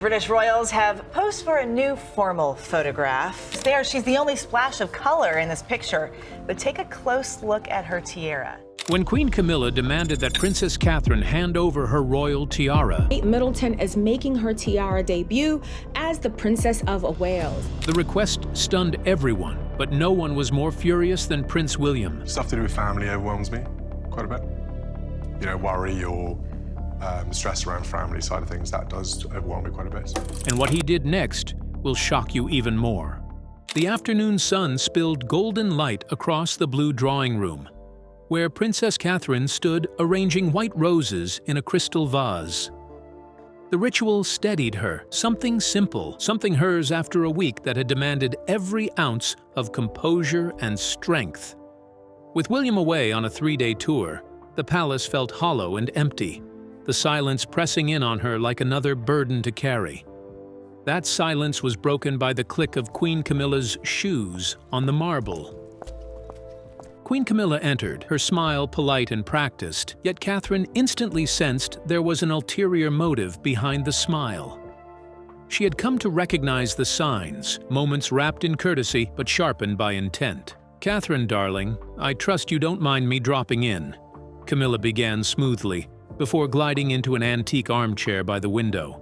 British royals have posed for a new formal photograph. There, she's the only splash of color in this picture, but take a close look at her tiara. When Queen Camilla demanded that Princess Katherine hand over her royal tiara, Kate Middleton is making her tiara debut as the Princess of Wales. the request stunned everyone, but no one was more furious than Prince William. Stuff to do with family overwhelms me quite a bit. You know, worry or stress around family side of things, that does overwhelm me quite a bit. And what he did next will shock you even more. The afternoon sun spilled golden light across the blue drawing room, where Princess Katherine stood arranging white roses in a crystal vase. The ritual steadied her, something simple, something hers after a week that had demanded every ounce of composure and strength. With William away on a 3-day tour, the palace felt hollow and empty, the silence pressing in on her like another burden to carry. That silence was broken by the click of Queen Camilla's shoes on the marble. Queen Camilla entered, her smile polite and practiced, yet Catherine instantly sensed there was an ulterior motive behind the smile. She had come to recognize the signs, moments wrapped in courtesy but sharpened by intent. "Catherine, darling, I trust you don't mind me dropping in," Camilla began smoothly, before gliding into an antique armchair by the window.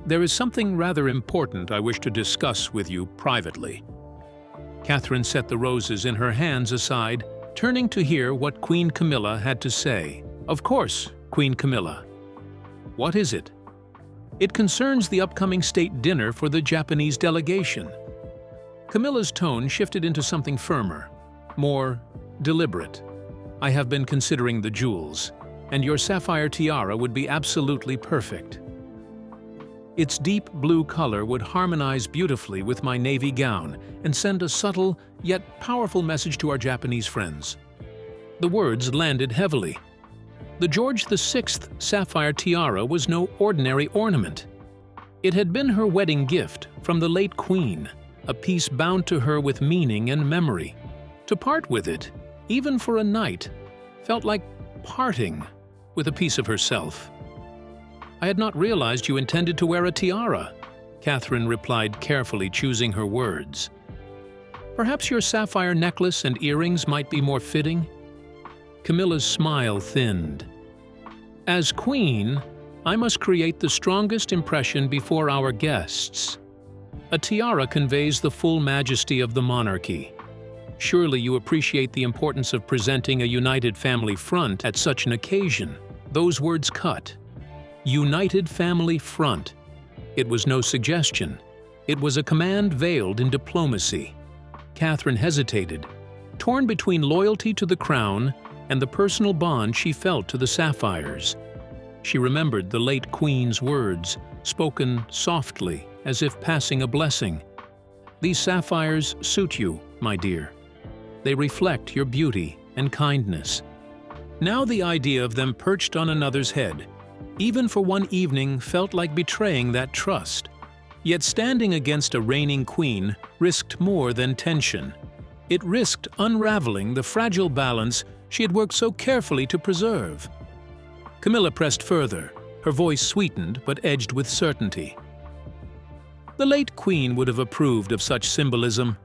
"There is something rather important I wish to discuss with you privately." Catherine set the roses in her hands aside, turning to hear what Queen Camilla had to say. "Of course, Queen Camilla. What is it?" "It concerns the upcoming state dinner for the Japanese delegation." Camilla's tone shifted into something firmer, more deliberate. "I have been considering the jewels, and your sapphire tiara would be absolutely perfect. Its deep blue color would harmonize beautifully with my navy gown and send a subtle yet powerful message to our Japanese friends." The words landed heavily. The George VI sapphire tiara was no ordinary ornament. It had been her wedding gift from the late Queen, a piece bound to her with meaning and memory. To part with it, even for a night, felt like parting with a piece of herself. "I had not realized you intended to wear a tiara," Catherine replied, carefully choosing her words. "Perhaps your sapphire necklace and earrings might be more fitting?" Camilla's smile thinned. "As queen, I must create the strongest impression before our guests. A tiara conveys the full majesty of the monarchy. Surely you appreciate the importance of presenting a united family front at such an occasion." Those words cut. United family front. It was no suggestion. It was a command veiled in diplomacy. Catherine hesitated, torn between loyalty to the crown and the personal bond she felt to the sapphires. She remembered the late Queen's words, spoken softly, as if passing a blessing. "These sapphires suit you, my dear. They reflect your beauty and kindness." Now the idea of them perched on another's head, even for one evening, felt like betraying that trust. Yet standing against a reigning queen risked more than tension. It risked unraveling the fragile balance she had worked so carefully to preserve. Camilla pressed further, her voice sweetened but edged with certainty. "The late Queen would have approved of such symbolism.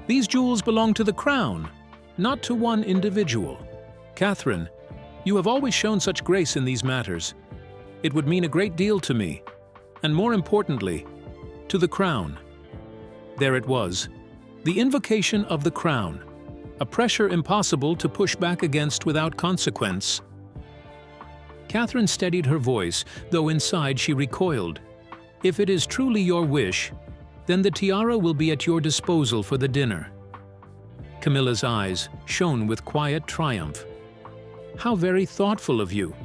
These jewels belong to the crown, not to one individual. Catherine, you have always shown such grace in these matters. It would mean a great deal to me, and more importantly, to the crown." There it was, the invocation of the crown, a pressure impossible to push back against without consequence. Catherine steadied her voice, though inside she recoiled. "If it is truly your wish, then the tiara will be at your disposal for the dinner." Camilla's eyes shone with quiet triumph. "How very thoughtful of you.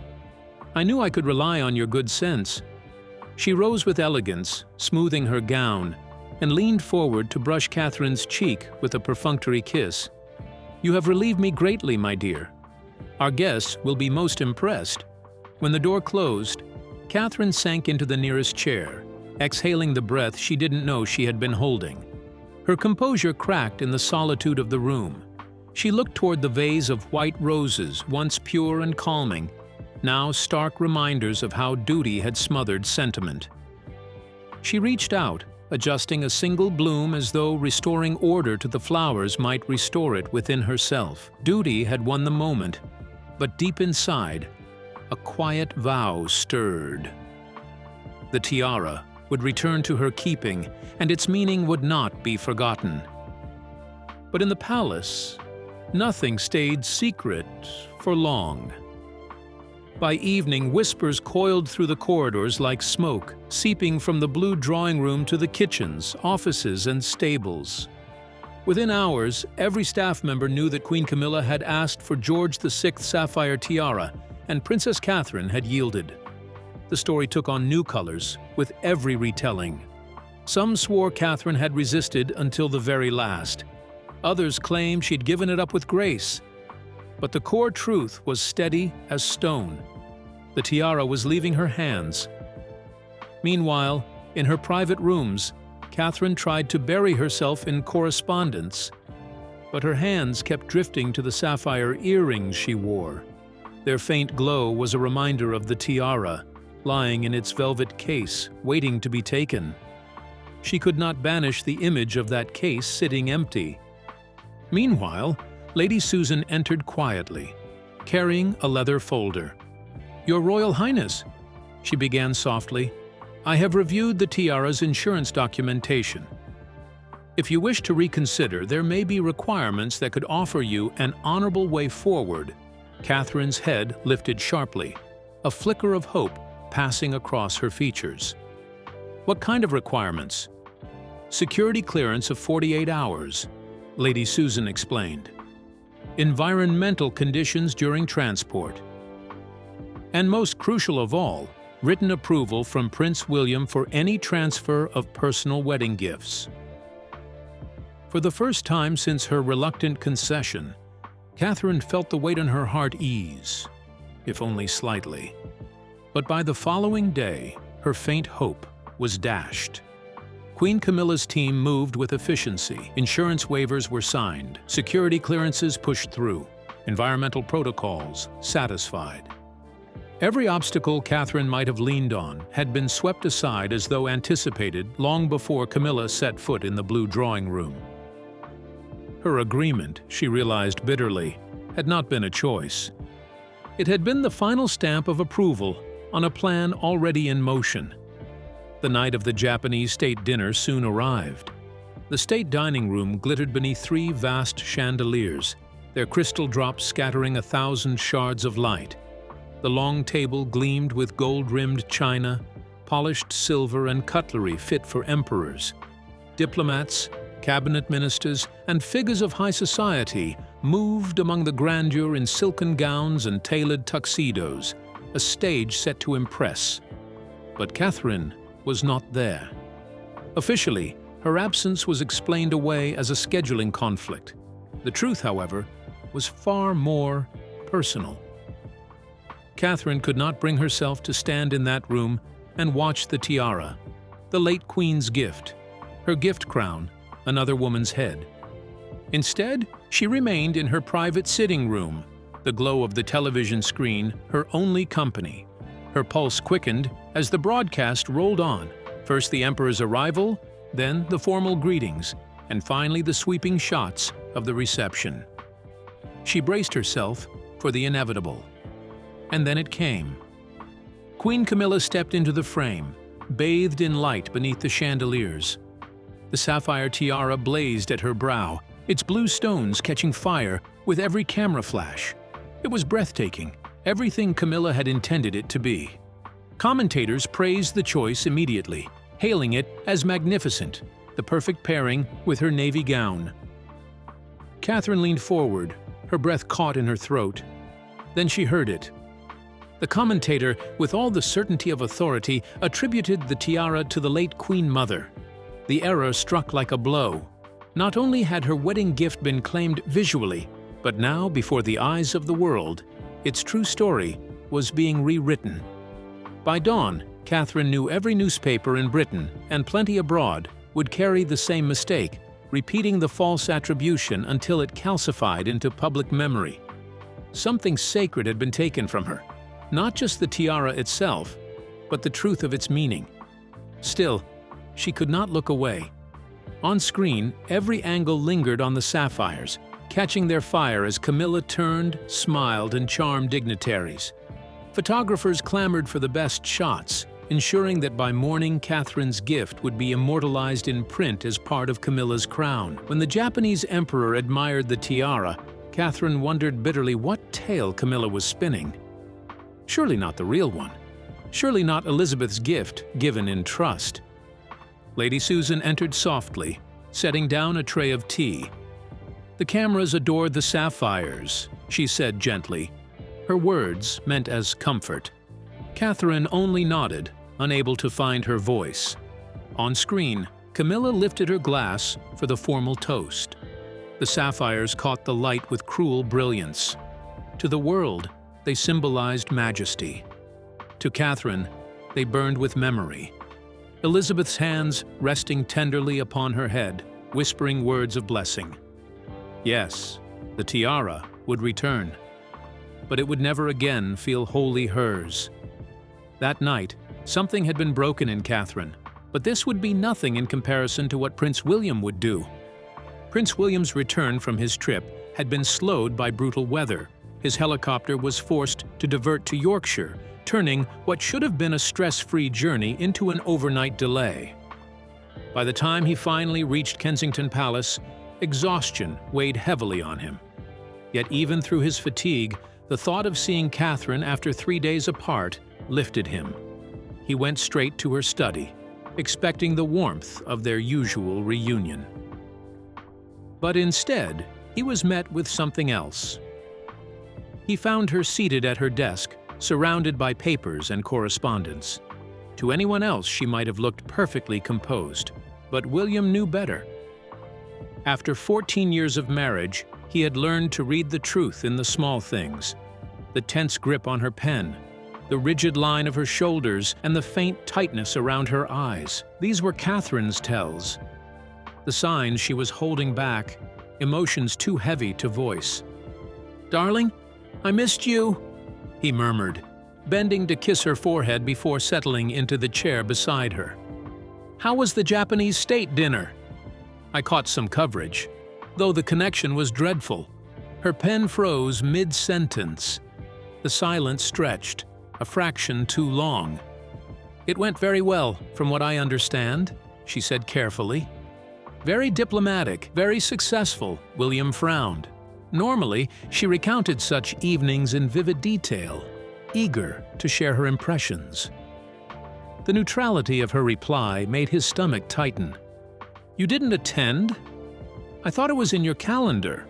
I knew I could rely on your good sense." She rose with elegance, smoothing her gown, and leaned forward to brush Catherine's cheek with a perfunctory kiss. "You have relieved me greatly, my dear. Our guests will be most impressed." When the door closed, Catherine sank into the nearest chair, exhaling the breath she didn't know she had been holding. Her composure cracked in the solitude of the room. She looked toward the vase of white roses, once pure and calming, now stark reminders of how duty had smothered sentiment. She reached out, adjusting a single bloom as though restoring order to the flowers might restore it within herself. Duty had won the moment, but deep inside, a quiet vow stirred. The tiara would return to her keeping, and its meaning would not be forgotten. But in the palace, nothing stayed secret for long. By evening, whispers coiled through the corridors like smoke, seeping from the blue drawing room to the kitchens, offices, and stables. Within hours, every staff member knew that Queen Camilla had asked for George VI sapphire tiara, and Princess Katherine had yielded. The story took on new colors with every retelling. Some swore Katherine had resisted until the very last. Others claimed she'd given it up with grace. But the core truth was steady as stone. The tiara was leaving her hands. Meanwhile, in her private rooms, Katherine tried to bury herself in correspondence, but her hands kept drifting to the sapphire earrings she wore. Their faint glow was a reminder of the tiara, lying in its velvet case, waiting to be taken. She could not banish the image of that case sitting empty. Meanwhile, Lady Susan entered quietly, carrying a leather folder. "Your Royal Highness," she began softly, "I have reviewed the tiara's insurance documentation. If you wish to reconsider, there may be requirements that could offer you an honorable way forward." Katherine's head lifted sharply, a flicker of hope passing across her features. "What kind of requirements?" "Security clearance of 48 hours, Lady Susan explained. "Environmental conditions during transport. And most crucial of all, written approval from Prince William for any transfer of personal wedding gifts." For the first time since her reluctant concession, Katherine felt the weight on her heart ease, if only slightly. But by the following day, her faint hope was dashed. Queen Camilla's team moved with efficiency. Insurance waivers were signed, security clearances pushed through, environmental protocols satisfied. Every obstacle Katherine might have leaned on had been swept aside as though anticipated long before Camilla set foot in the blue drawing room. Her agreement, she realized bitterly, had not been a choice. It had been the final stamp of approval on a plan already in motion. The night of the Japanese state dinner soon arrived. The state dining room glittered beneath 3 vast chandeliers, their crystal drops scattering 1,000 shards of light. The long table gleamed with gold-rimmed china, polished silver and cutlery fit for emperors. Diplomats, cabinet ministers, and figures of high society moved among the grandeur in silken gowns and tailored tuxedos, a stage set to impress. But Katherine was not there. Officially, her absence was explained away as a scheduling conflict. The truth, however, was far more personal. Katherine could not bring herself to stand in that room and watch the tiara, the late Queen's gift, her gift crown, another woman's head. Instead, she remained in her private sitting room, the glow of the television screen her only company. Her pulse quickened as the broadcast rolled on, first the Emperor's arrival, then the formal greetings, and finally the sweeping shots of the reception. She braced herself for the inevitable. And then it came. Queen Camilla stepped into the frame, bathed in light beneath the chandeliers. The sapphire tiara blazed at her brow, its blue stones catching fire with every camera flash. It was breathtaking, everything Camilla had intended it to be. Commentators praised the choice immediately, hailing it as magnificent, the perfect pairing with her navy gown. Katherine leaned forward, her breath caught in her throat. Then she heard it. The commentator, with all the certainty of authority, attributed the tiara to the late Queen Mother. The error struck like a blow. Not only had her wedding gift been claimed visually, but now, before the eyes of the world, its true story was being rewritten. By dawn, Katherine knew every newspaper in Britain, and plenty abroad, would carry the same mistake, repeating the false attribution until it calcified into public memory. Something sacred had been taken from her, not just the tiara itself, but the truth of its meaning. Still, she could not look away. On screen, every angle lingered on the sapphires, catching their fire as Camilla turned, smiled, and charmed dignitaries. Photographers clamored for the best shots, ensuring that by morning Katherine's gift would be immortalized in print as part of Camilla's crown. When the Japanese emperor admired the tiara, Katherine wondered bitterly what tale Camilla was spinning. Surely not the real one. Surely not Elizabeth's gift given in trust. Lady Susan entered softly, setting down a tray of tea. "The cameras adored the sapphires," she said gently. Her words meant as comfort. Katherine only nodded, unable to find her voice. On screen, Camilla lifted her glass for the formal toast. The sapphires caught the light with cruel brilliance. To the world, they symbolized majesty. To Katherine, they burned with memory. Elizabeth's hands resting tenderly upon her head, whispering words of blessing. Yes, the tiara would return, but it would never again feel wholly hers. That night, something had been broken in Katherine, but this would be nothing in comparison to what Prince William would do. Prince William's return from his trip had been slowed by brutal weather. His helicopter was forced to divert to Yorkshire, turning what should have been a stress-free journey into an overnight delay. By the time he finally reached Kensington Palace, exhaustion weighed heavily on him. Yet even through his fatigue, the thought of seeing Katherine after 3 days apart lifted him. He went straight to her study, expecting the warmth of their usual reunion. But instead, he was met with something else. He found her seated at her desk, surrounded by papers and correspondence. To anyone else, she might have looked perfectly composed, but William knew better. After 14 years of marriage, he had learned to read the truth in the small things. The tense grip on her pen, the rigid line of her shoulders, and the faint tightness around her eyes. These were Katherine's tells. The signs she was holding back, emotions too heavy to voice. "Darling, I missed you," he murmured, bending to kiss her forehead before settling into the chair beside her. "How was the Japanese state dinner?" I caught some coverage, though the connection was dreadful. Her pen froze mid-sentence. The silence stretched, a fraction too long. "It went very well, from what I understand," she said carefully. "Very diplomatic, very successful," William frowned. Normally, she recounted such evenings in vivid detail, eager to share her impressions. The neutrality of her reply made his stomach tighten. "You didn't attend? I thought it was in your calendar."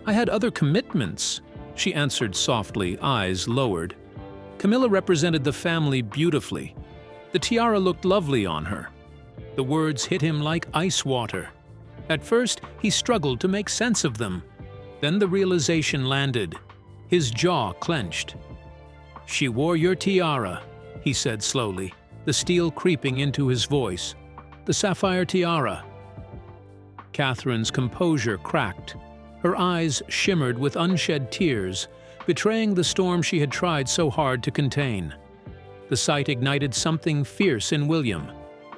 "I had other commitments," she answered softly, eyes lowered. Camilla represented the family beautifully. The tiara looked lovely on her. The words hit him like ice water. At first, he struggled to make sense of them. Then the realization landed. His jaw clenched. "She wore your tiara," he said slowly, the steel creeping into his voice. "The sapphire tiara." Katherine's composure cracked. Her eyes shimmered with unshed tears, betraying the storm she had tried so hard to contain. The sight ignited something fierce in William,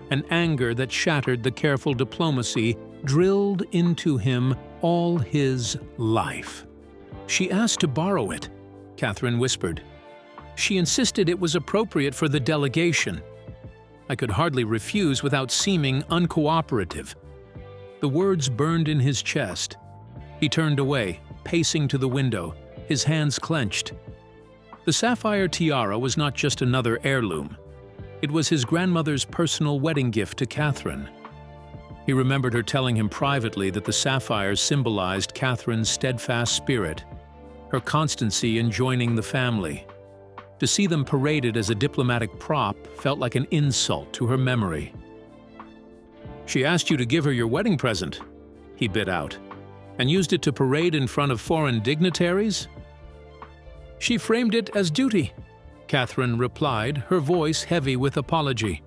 an anger that shattered the careful diplomacy drilled into him all his life. "She asked to borrow it," Katherine whispered. "She insisted it was appropriate for the delegation. I could hardly refuse without seeming uncooperative." The words burned in his chest. He turned away, pacing to the window, his hands clenched. The sapphire tiara was not just another heirloom. It was his grandmother's personal wedding gift to Katherine. He remembered her telling him privately that the sapphires symbolized Katherine's steadfast spirit, her constancy in joining the family. To see them paraded as a diplomatic prop felt like an insult to her memory. "She asked you to give her your wedding present," he bit out, "and used it to parade in front of foreign dignitaries?" "She framed it as duty," Katherine replied, her voice heavy with apology.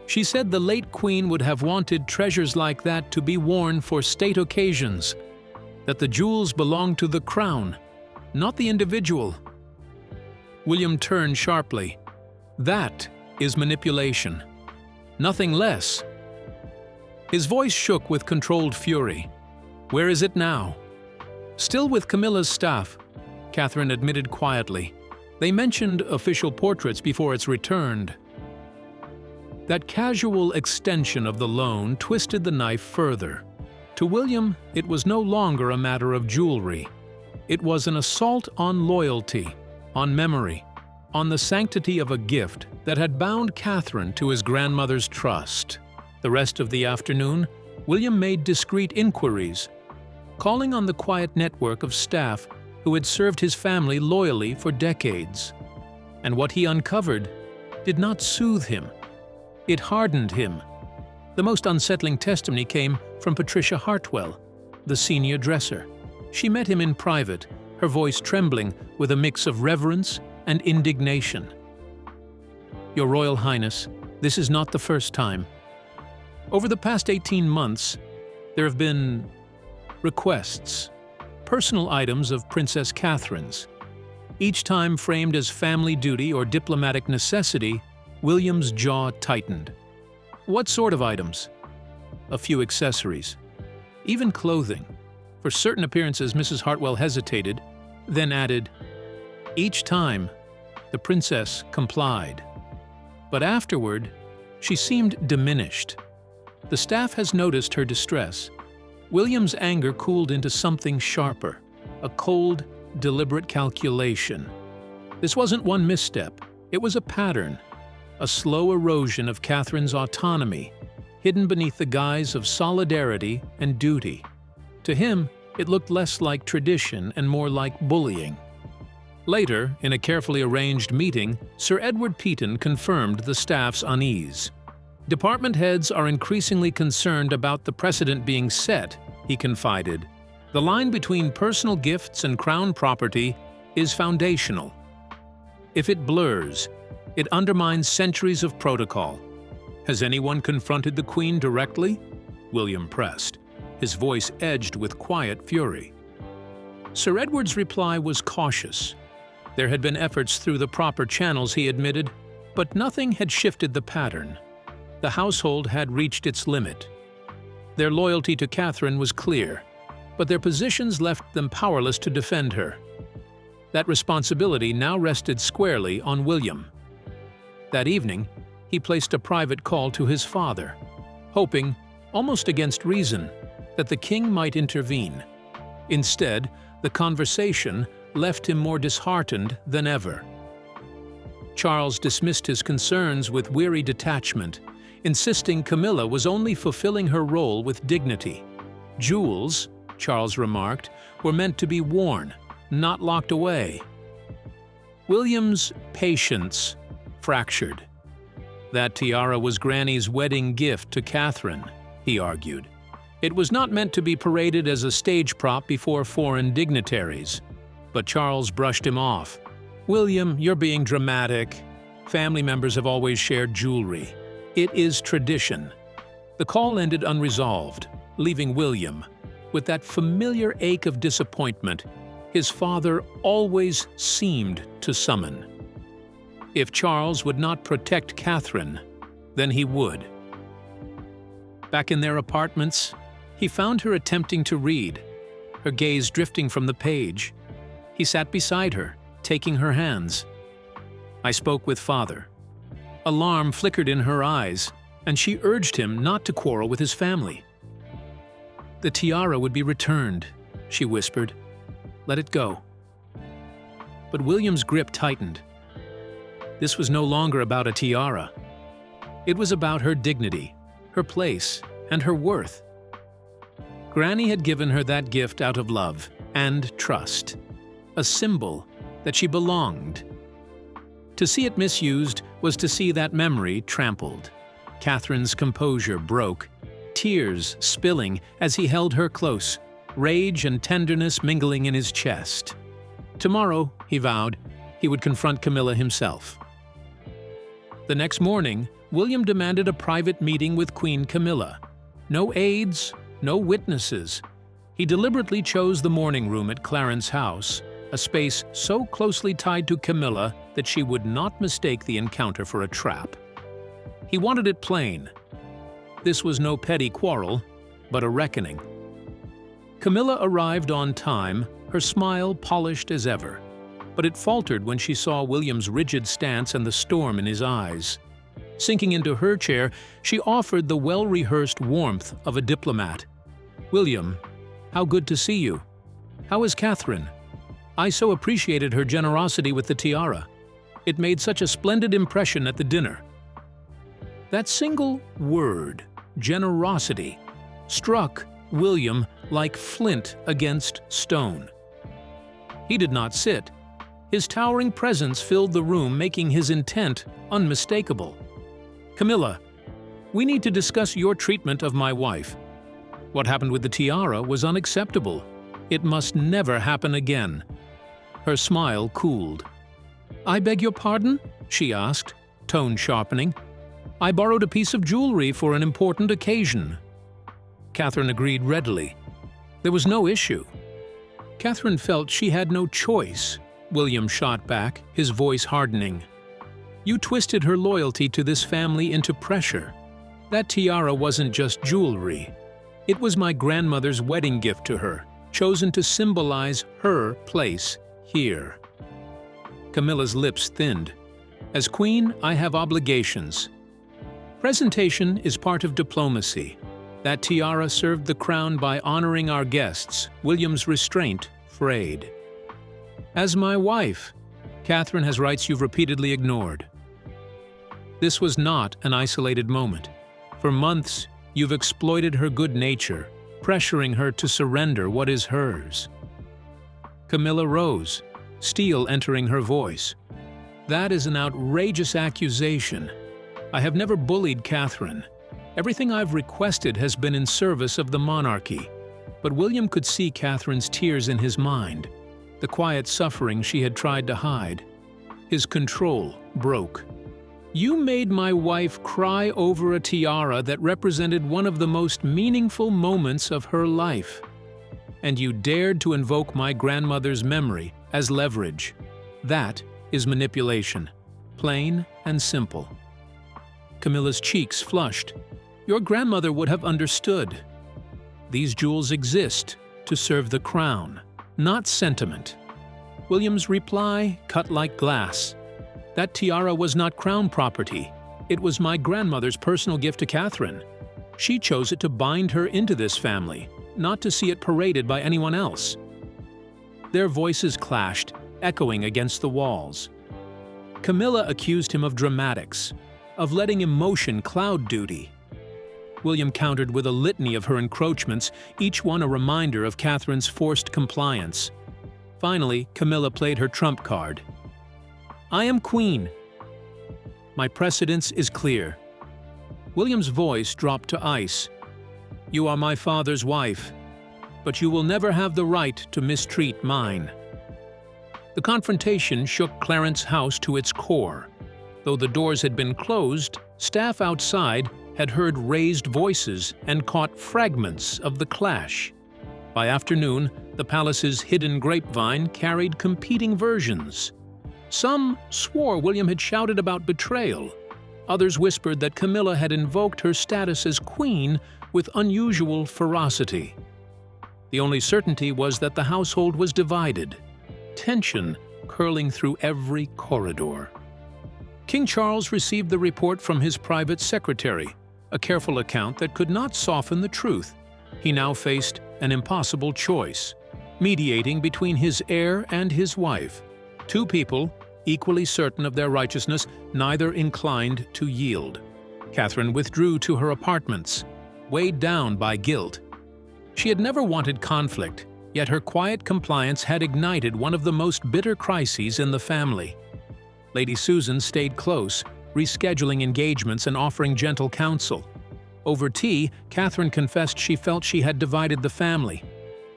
"She said the late Queen would have wanted treasures like that to be worn for state occasions, that the jewels belonged to the crown, not the individual." William turned sharply. "That is manipulation. Nothing less," His voice shook with controlled fury. "Where is it now?" Still with Camilla's staff, Catherine admitted quietly. They mentioned official portraits before it's returned. That casual extension of the loan twisted the knife further. To William, it was no longer a matter of jewelry. It was an assault on loyalty, on memory, on the sanctity of a gift that had bound Catherine to his grandmother's trust. The rest of the afternoon, William made discreet inquiries, calling on the quiet network of staff who had served his family loyally for decades. And what he uncovered did not soothe him. It hardened him. The most unsettling testimony came from Patricia Hartwell, the senior dresser. She met him in private, her voice trembling with a mix of reverence and indignation. "Your Royal Highness, this is not the first time. Over the past 18 months, there have been requests, personal items of Princess Katherine's. Each time framed as family duty or diplomatic necessity, William's jaw tightened. What sort of items? A few accessories. Even clothing. For certain appearances, Mrs. Hartwell hesitated, then added, "Each time, the princess complied. But afterward, she seemed diminished. The staff has noticed her distress." William's anger cooled into something sharper, a cold, deliberate calculation. This wasn't one misstep, it was a pattern, a slow erosion of Catherine's autonomy, hidden beneath the guise of solidarity and duty. To him, it looked less like tradition and more like bullying. Later, in a carefully arranged meeting, Sir Edward Peaton confirmed the staff's unease. "Department heads are increasingly concerned about the precedent being set," he confided. "The line between personal gifts and crown property is foundational. If it blurs, it undermines centuries of protocol. Has anyone confronted the Queen directly?" William pressed, his voice edged with quiet fury. Sir Edward's reply was cautious. There had been efforts through the proper channels, he admitted, but nothing had shifted the pattern. The household had reached its limit. Their loyalty to Catherine was clear, but their positions left them powerless to defend her. That responsibility now rested squarely on William. That evening, he placed a private call to his father, hoping, almost against reason, that the king might intervene. Instead, the conversation left him more disheartened than ever. Charles dismissed his concerns with weary detachment, insisting Camilla was only fulfilling her role with dignity. Jewels, Charles remarked, were meant to be worn, not locked away. William's patience fractured. That tiara was Granny's wedding gift to Catherine, he argued. It was not meant to be paraded as a stage prop before foreign dignitaries. But Charles brushed him off. "William, you're being dramatic. Family members have always shared jewelry. It is tradition." The call ended unresolved, leaving William with that familiar ache of disappointment his father always seemed to summon. If Charles would not protect Catherine, then he would. Back in their apartments, he found her attempting to read, her gaze drifting from the page. He sat beside her, taking her hands. "I spoke with Father." Alarm flickered in her eyes, and she urged him not to quarrel with his family. "The tiara would be returned," she whispered. "Let it go." But William's grip tightened. This was no longer about a tiara. It was about her dignity, her place, and her worth. Granny had given her that gift out of love and trust, a symbol that she belonged. To see it misused was to see that memory trampled. Catherine's composure broke, tears spilling as he held her close, rage and tenderness mingling in his chest. Tomorrow, he vowed, he would confront Camilla himself. The next morning, William demanded a private meeting with Queen Camilla. No aides, no witnesses. He deliberately chose the morning room at Clarence House, a space so closely tied to Camilla that she would not mistake the encounter for a trap. He wanted it plain. This was no petty quarrel, but a reckoning. Camilla arrived on time, her smile polished as ever, but it faltered when she saw William's rigid stance and the storm in his eyes. Sinking into her chair, she offered the well-rehearsed warmth of a diplomat. "William, how good to see you. How is Catherine? I so appreciated her generosity with the tiara. It made such a splendid impression at the dinner." That single word, generosity, struck William like flint against stone. He did not sit. His towering presence filled the room, making his intent unmistakable. "Camilla, we need to discuss your treatment of my wife. What happened with the tiara was unacceptable. It must never happen again." Her smile cooled. "I beg your pardon?" she asked, tone sharpening. "I borrowed a piece of jewelry for an important occasion." Catherine agreed readily. There was no issue. Catherine felt she had no choice. William shot back, his voice hardening. "You twisted her loyalty to this family into pressure. That tiara wasn't just jewelry. It was my grandmother's wedding gift to her, chosen to symbolize her place here." Camilla's lips thinned. "As queen, I have obligations. Presentation is part of diplomacy. That tiara served the crown by honoring our guests. William's restraint frayed. As my wife, Catherine has rights you've repeatedly ignored." This was not an isolated moment. For months, you've exploited her good nature, pressuring her to surrender what is hers. Camilla rose, steel entering her voice. "That is an outrageous accusation. I have never bullied Catherine. Everything I've requested has been in service of the monarchy." But William could see Catherine's tears in his mind, the quiet suffering she had tried to hide. His control broke. "You made my wife cry over a tiara that represented one of the most meaningful moments of her life. And you dared to invoke my grandmother's memory as leverage. That is manipulation, plain and simple." Camilla's cheeks flushed. "Your grandmother would have understood. These jewels exist to serve the crown, not sentiment." William's reply cut like glass. "That tiara was not crown property. It was my grandmother's personal gift to Catherine. She chose it to bind her into this family, not to see it paraded by anyone else." Their voices clashed, echoing against the walls. Camilla accused him of dramatics, of letting emotion cloud duty. William countered with a litany of her encroachments, each one a reminder of Catherine's forced compliance. Finally, Camilla played her trump card. "I am queen. My precedence is clear." William's voice dropped to ice. "You are my father's wife, but you will never have the right to mistreat mine." The confrontation shook Clarence's house to its core. Though the doors had been closed, staff outside had heard raised voices and caught fragments of the clash. By afternoon, the palace's hidden grapevine carried competing versions. Some swore William had shouted about betrayal. Others whispered that Camilla had invoked her status as queen with unusual ferocity. The only certainty was that the household was divided, tension curling through every corridor. King Charles received the report from his private secretary, a careful account that could not soften the truth. He now faced an impossible choice, mediating between his heir and his wife. Two people, equally certain of their righteousness, neither inclined to yield. Catherine withdrew to her apartments, weighed down by guilt. She had never wanted conflict, yet her quiet compliance had ignited one of the most bitter crises in the family. Lady Susan stayed close, rescheduling engagements and offering gentle counsel. Over tea, Catherine confessed she felt she had divided the family.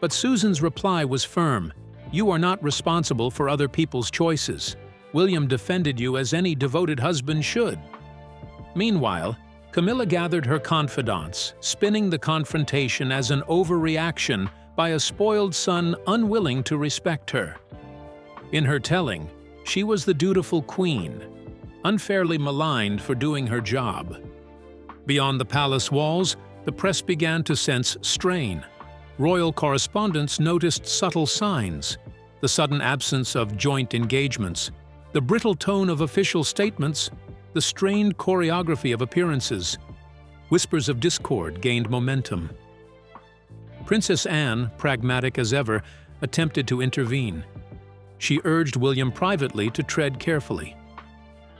But Susan's reply was firm. "You are not responsible for other people's choices. William defended you as any devoted husband should." Meanwhile, Camilla gathered her confidants, spinning the confrontation as an overreaction by a spoiled son unwilling to respect her. In her telling, she was the dutiful queen, unfairly maligned for doing her job. Beyond the palace walls, the press began to sense strain. Royal correspondents noticed subtle signs: the sudden absence of joint engagements, the brittle tone of official statements, the strained choreography of appearances. Whispers of discord gained momentum. Princess Anne, pragmatic as ever, attempted to intervene. She urged William privately to tread carefully.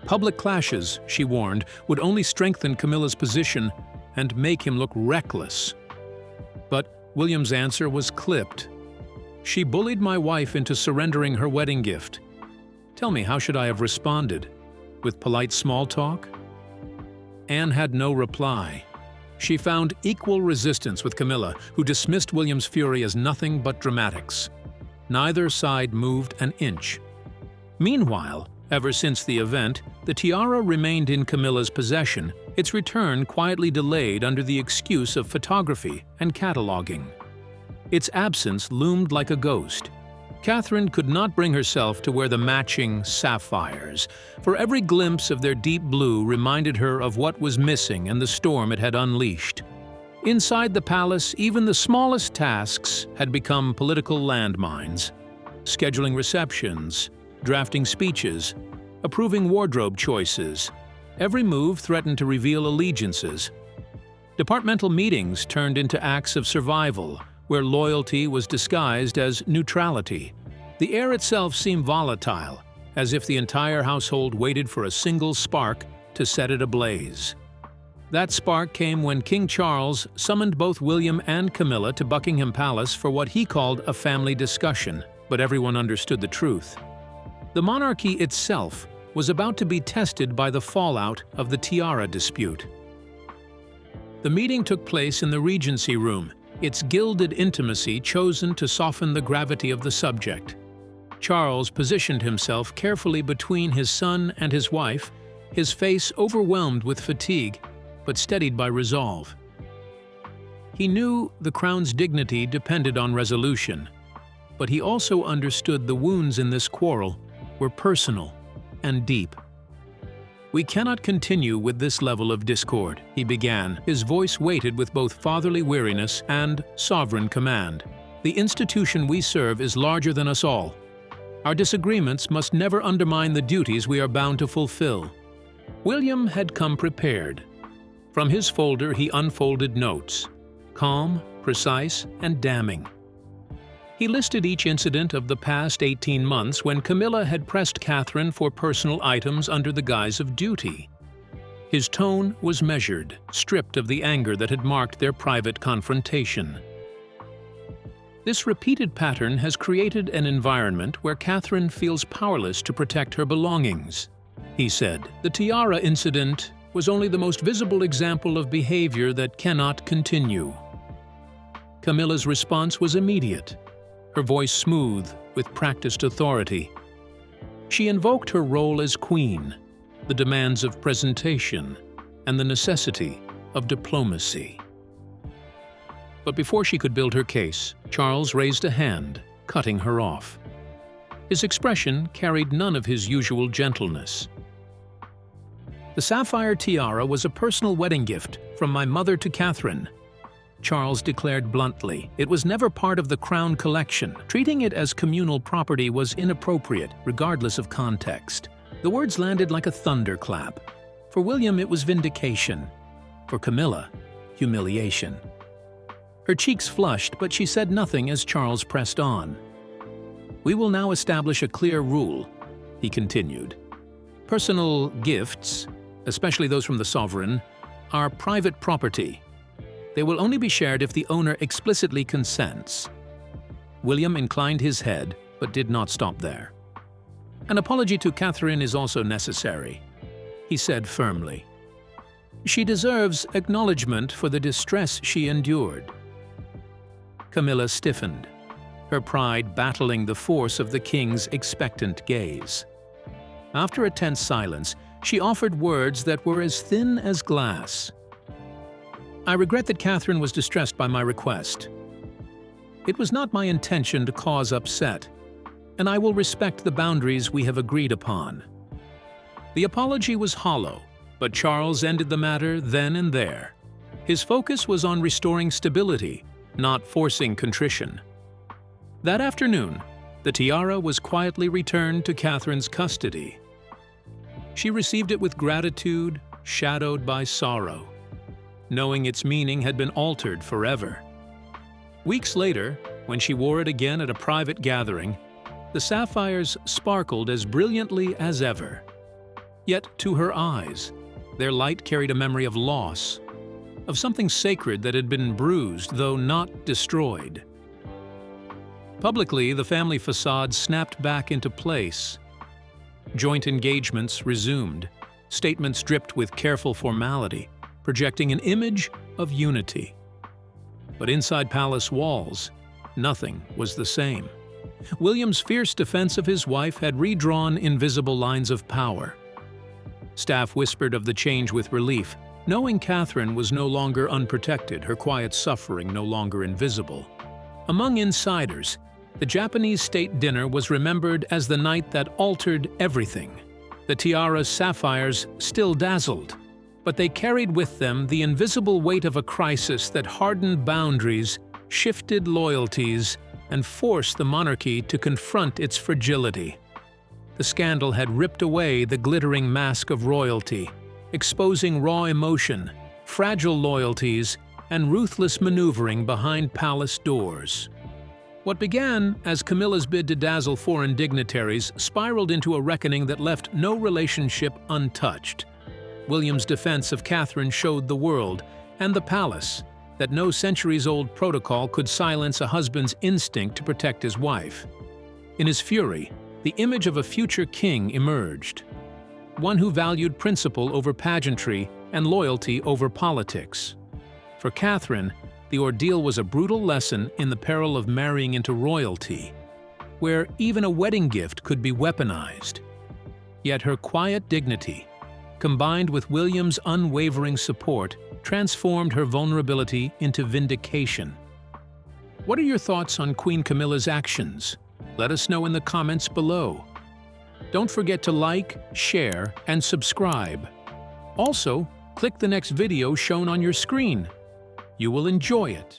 Public clashes, she warned, would only strengthen Camilla's position and make him look reckless. But William's answer was clipped. "She bullied my wife into surrendering her wedding gift. Tell me, how should I have responded? With polite small talk?" Anne had no reply. She found equal resistance with Camilla, who dismissed William's fury as nothing but dramatics. Neither side moved an inch. Meanwhile, ever since the event, the tiara remained in Camilla's possession, its return quietly delayed under the excuse of photography and cataloging. Its absence loomed like a ghost. Catherine could not bring herself to wear the matching sapphires, for every glimpse of their deep blue reminded her of what was missing and the storm it had unleashed. Inside the palace, even the smallest tasks had become political landmines. Scheduling receptions, drafting speeches, approving wardrobe choices. Every move threatened to reveal allegiances. Departmental meetings turned into acts of survival, where loyalty was disguised as neutrality. The air itself seemed volatile, as if the entire household waited for a single spark to set it ablaze. That spark came when King Charles summoned both William and Camilla to Buckingham Palace for what he called a family discussion, but everyone understood the truth. The monarchy itself was about to be tested by the fallout of the tiara dispute. The meeting took place in the Regency Room, its gilded intimacy chosen to soften the gravity of the subject. Charles positioned himself carefully between his son and his wife, his face overwhelmed with fatigue, but steadied by resolve. He knew the crown's dignity depended on resolution, but he also understood the wounds in this quarrel were personal and deep. "We cannot continue with this level of discord," he began, his voice weighted with both fatherly weariness and sovereign command. "The institution we serve is larger than us all. Our disagreements must never undermine the duties we are bound to fulfill." William had come prepared. From his folder he unfolded notes, calm, precise, and damning. He listed each incident of the past 18 months when Camilla had pressed Catherine for personal items under the guise of duty. His tone was measured, stripped of the anger that had marked their private confrontation. "This repeated pattern has created an environment where Catherine feels powerless to protect her belongings," he said. "The tiara incident was only the most visible example of behavior that cannot continue." Camilla's response was immediate, her voice smooth with practiced authority. She invoked her role as queen, the demands of presentation, and the necessity of diplomacy. But before she could build her case, Charles raised a hand, cutting her off. His expression carried none of his usual gentleness. "The sapphire tiara was a personal wedding gift from my mother to Catherine," Charles declared bluntly. "It was never part of the crown collection. Treating it as communal property was inappropriate, regardless of context." The words landed like a thunderclap. For William, it was vindication. For Camilla, humiliation. Her cheeks flushed, but she said nothing as Charles pressed on. "We will now establish a clear rule," he continued. "Personal gifts, especially those from the sovereign, are private property. They will only be shared if the owner explicitly consents." William inclined his head, but did not stop there. "An apology to Catherine is also necessary," he said firmly. "She deserves acknowledgement for the distress she endured." Camilla stiffened, her pride battling the force of the king's expectant gaze. After a tense silence, she offered words that were as thin as glass. "I regret that Catherine was distressed by my request. It was not my intention to cause upset, and I will respect the boundaries we have agreed upon." The apology was hollow, But Charles ended the matter then and there. His focus was on restoring stability, not forcing contrition. That afternoon, the tiara was quietly returned to Catherine's custody. She received it with gratitude, shadowed by sorrow, knowing its meaning had been altered forever. Weeks later, when she wore it again at a private gathering, the sapphires sparkled as brilliantly as ever. Yet to her eyes, their light carried a memory of loss, of something sacred that had been bruised, though not destroyed. Publicly, the family facade snapped back into place. Joint engagements resumed, statements dripped with careful formality, projecting an image of unity. But inside palace walls, nothing was the same. William's fierce defense of his wife had redrawn invisible lines of power. Staff whispered of the change with relief, knowing Catherine was no longer unprotected, her quiet suffering no longer invisible. Among insiders, the Japanese state dinner was remembered as the night that altered everything. The tiara's sapphires still dazzled, but they carried with them the invisible weight of a crisis that hardened boundaries, shifted loyalties, and forced the monarchy to confront its fragility. The scandal had ripped away the glittering mask of royalty, exposing raw emotion, fragile loyalties, and ruthless maneuvering behind palace doors. What began as Camilla's bid to dazzle foreign dignitaries spiraled into a reckoning that left no relationship untouched. William's defense of Catherine showed the world, and the palace, that no centuries-old protocol could silence a husband's instinct to protect his wife. In his fury, the image of a future king emerged, one who valued principle over pageantry and loyalty over politics. For Catherine, the ordeal was a brutal lesson in the peril of marrying into royalty, where even a wedding gift could be weaponized. Yet her quiet dignity, combined with William's unwavering support, transformed her vulnerability into vindication. What are your thoughts on Queen Camilla's actions? Let us know in the comments below. Don't forget to like, share, and subscribe. Also, click the next video shown on your screen. You will enjoy it.